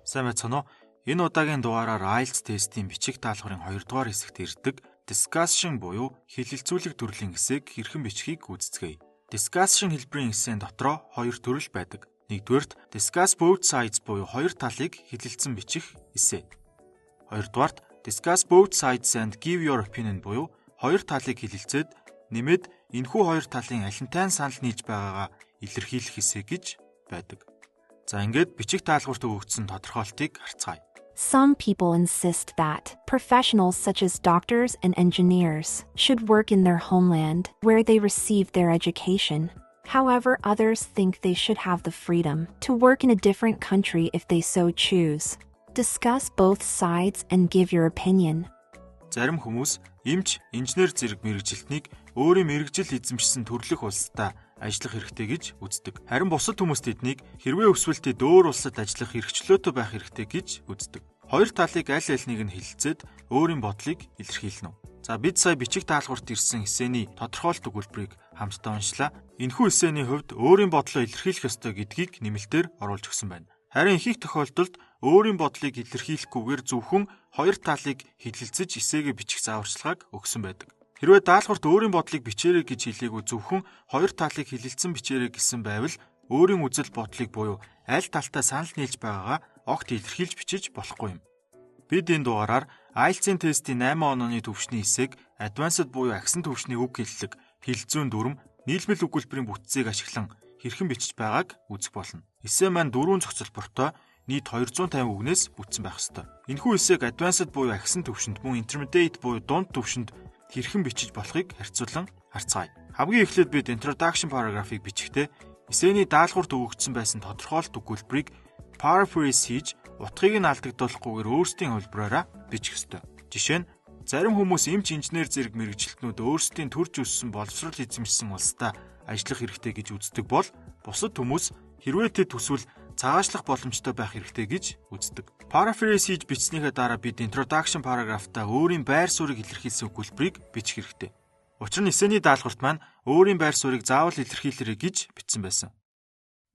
Сайн байцгаана уу? Энэ удаагийн дугаараар IELTS тестийн бичих даалгаврын 2 дугаар хэсэгт ирдэг discussion буюу хэлэлцүүлэг төрлийн хэсэг хэрхэн бичхийг үздэцгээе. Discussion хэлбэрийн эссэн дотроо 2 төрөл байдаг. Нэгдүгээрт discuss both sides буюу хоёр талыг хэлэлцэн бичих эссе. Хоёрдугаарт discuss both sides and give your opinion буюу хоёр талыг хэлэлцээд нэмээд энэхүү хоёр талын алинтай санал нийлж байгаагаа илэрхийлэх эссе гэж байдаг. За ингээд бичих даалгаварт өгөгдсөн тодорхойлтыг харцгаая. Some people insist that professionals such as doctors and engineers should work in their homeland where they received their education. However, others think they should have the freedom to work in a different country if they so choose. Discuss both sides and give your opinion. Зарим хүмүүс эмч, инженер зэрэг мэргэжилтнийг өөрийн мэргэжил эзэмшсэн төрлөх улстай ажиллах хэрэгтэй гэж үздэг. Харин бусад хүмүүс тэднийг хэрвээ өсвөл тэд өөр улсад ажиллах эрхчлөөтэй байх хэрэгтэй гэж үздэг. Хоёр талыг аль алиныг нь хэлэлцээд өөрийн бодлыг илэрхийлнэ. За бид сая бичих даалгаварт ирсэн эссений тодорхойлт өгүүлбэрийг хамтдаа уншлаа. Энэхүү эссений хувьд өөрийн бодлоо илэрхийлэх ёстой гэдгийг нэмэлтээр оруулж өгсөн байна. Харин ихэнх тохиолдолд өөрийн бодлыг илэрхийлэхгүйгээр зөвхөн хоёр талыг хэлэлцэж эсээгээ бичих зааварчилгааг өгсөн байдаг. Хэрвээ даалгаварт өөрийн бодлыг бичээрэй гэж хэлээгүй зөвхөн хоёр талыг хэлэлцэн бичээрэй гэсэн байвал өөрийн үзэл бодлыг буюу аль талтай санал нийлж байгаагаа огт илэрхийлж бичиж болохгүй юм. Бид энэ дугаараар IELTS-ийн тестийн 8 онооны төвшний хэсэг Advanced буюу агсан төвшний үг хэллэг, хэлэлцүүн дүрм, нийлмэл өгүүлбэрийн бүтцийг ашиглан хэрхэн бичиж байгааг үзэх болно. Эссе маань 4 зохицолбортой нийт 250 үгнээс бүтсэн байх ёстой. Энэхүү эссег Advanced буюу агсан төвшөнд мөн Intermediate буюу дунд төвшөнд хэрхэн бичиж болохыг харьцуулан харцгаая. Хамгийн эхлээд бид introduction paragraph-ыг бичихдээ эссений даалгаварт өгөгдсөн байсан тодорхойлт өгүүлбэрийг paraphrase хийж утгыг нь алдагдуулахгүйгээр өөрсдийн хувилбараараа бичих ёстой. Жишээ нь зарим хүмүүс эмч, инженер зэрэг мэргэжилтнүүд өөрсдийн төрж өссөн боловсрол эзэмшсэн улстай ажиллах хэрэгтэй гэж үздэг бол бусад хүмүүс хэрвээ тэд төсвөл цагаачлах боломжтой байх хэрэгтэй гэж үздэг. Paraphrase хийж бичснийхээ дараа бид introduction paragraph-та өөрийн байр суурийг илэрхийлсэн өгүүлбэрийг бичих хэрэгтэй. Учир нь эссений даалгаварт маань өөрийн байр суурийг заавал илэрхийлэрэй гэж бичсэн байсан.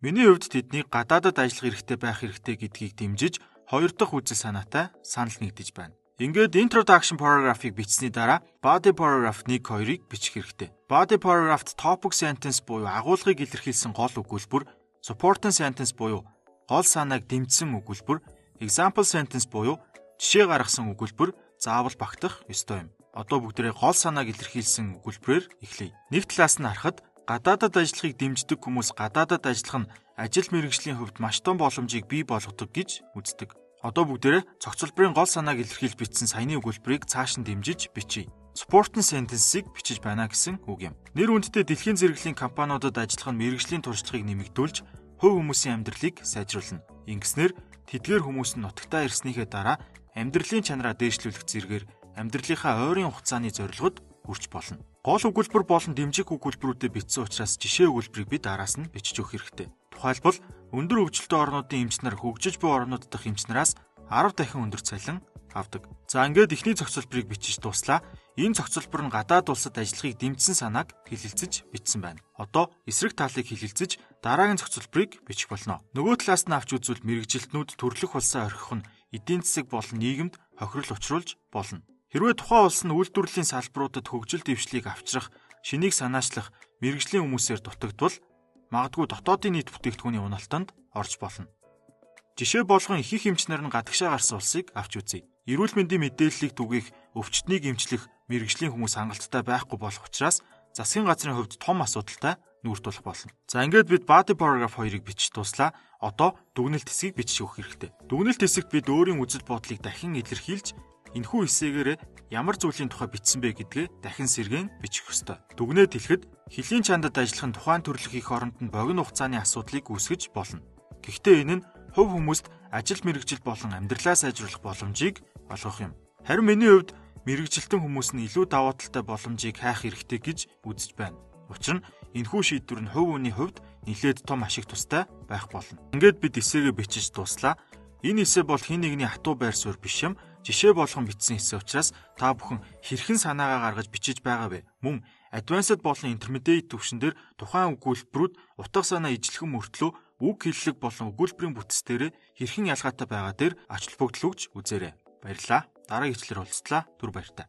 Миний хувьд тэднийг гадаадад ажиллах хэрэгтэй байх хэрэгтэй гэдгийг дэмжиж хоёр дахь үзэл санаатай санал нэгдэж байна. Ингээд introduction paragraph-ыг бичсний дараа body paragraph 1-2-ыг бичих хэрэгтэй. Body paragraph-т topic sentence буюу агуулгыг илэрхийлсэн гол өгүүлбэр, supporting sentence буюу гол санааг дэмжсэн өгүүлбэр, example sentence буюу жишээ гаргасан өгүүлбэр заавал багтах ёстой юм. Одоо бүгдээрээ гол санааг илэрхийлсэн өгүүлбэрээр эхлэе. Нэг талаас нь харахад гадаадад ажиллахыг дэмждэг хүмүүс гадаадад ажиллах нь ажил мэргэжлийн хувьд маш том боломжийг бий болгодог гэж үздэг. Одоо бүгдээрээ цогцлборын гол санааг илэрхийлж бичсэн саяны өгүүлбэрийг цааш нь дэмжиж бичье. Supporting sentence-ийг бичиж байна гэсэн үг юм. Нэр хүндтэй дэлхийн зэрэглэлийн компаниудад ажиллах нь мэргэжлийн туршлагыг нэмэгдүүлж хувь хүмүүсийн амьдралыг сайжруулна. Ингэснээр тэдгээр хүмүүс нь нутагтаа ирснийхээ дараа амьдралын чанараа дээшлүүлэх зэргээр амьдралынхаа ойрын хугацааны зорилгод хүрч болно. Гол өгүүлбэр болон дэмжих өгүүлбэрүүдэд бичсэн учраас жишээ өгүүлбэрийг бид араас нь бичиж өгөх хэрэгтэй. Тухайлбал өндөр хөгжилтэй орнуудын эмч нар хөгжиж буй орнууд дахь эмч нараас 10 дахин өндөр цалин авдаг. За ингээд эхний зохицолборыг бичиж дуслаа. Энэ зохицолбор нь гадаад улсад ажиллахыг дэмжсэн санааг хэлэлцэж бичсэн байна. Одоо эсрэг талыг хэлэлцэж дараагийн зохицолборыг бичих болно. Нөгөө талаас нь авч үзвэл мэргэжилтнүүд төрлөх улсаа орхих нь эдийн засаг болон нийгэмд хохирол учруулж болно. Хэрвээ тухайн улс нь үйлдвэрлэлийн салбаруудад хөгжил дэвшлийг авчрах, шинийг санаачлах мэргэжлийн хүмүүсээр дутагдвал магадгүй дотоодын нийт бүтээгдэхүүний уналтанд орж болно. Жишээ болгон их эмч нар нь гадагшаа гарсан улсыг авч үзье. Эрүүл мэндийн мэдээллийг түгээх, өвчтнийг эмчлэх мэргэжлийн хүмүүс хангалттай байхгүй болох учраас засгийн газрын хувьд том асуудалтай нүүр тулах болно. За ингээд бид body paragraph 2-ыг бичиж дуслаа. Одоо дүгнэлт хэсгийг бичиж өгөх хэрэгтэй. Дүгнэлт хэсэгт бид өөрийн үзэл бодлыг дахин илэрхийлж энэхүү хэсгээр ямар зүйлийн тухай бичсэн бэ гэдгээ дахин сэргээн бичих ёстой. Дүгнээд хэлэхэд хэлийн чандад ажиллах нь тухайн төрөлх их оронд нь богино хугацааны асуудлыг үүсгэж болно. Гэхдээ энэ нь хувь хүмүүст ажил мэргэжил болон амьдралаа сайжруулах боломжийг олгох юм. Харин миний хувьд мэргэжилтэн хүмүүс нь илүү даваа талтай боломжийг хайх хэрэгтэй гэж үзэж байна. Учир нь энэхүү шийдвэр нь хувь хүний хувьд нэлээд том ашиг тустай байх болно. Ингээд бид эсээгээ бичиж дуслаа. Энэ эссе бол хэн нэгний хатуу байр суурь биш юм. Жишээ болгон бичсэн эссе учраас та бүхэн хэрхэн санаагаа гаргаж бичиж байгаа вэ? Мөн Advanced болон Intermediate төвшин дээр тухайн өгүүлбэрүүд утга санаа ижилхэн мөртлөө үг хэллэг болон өгүүлбэрийн бүтцээр хэрхэн ялгаатай байгаа дээр ач холбогдол өгч үзээрэй. Баярлалаа. Дараагийн хичээлээр уулзтлаа. Түр баяртай.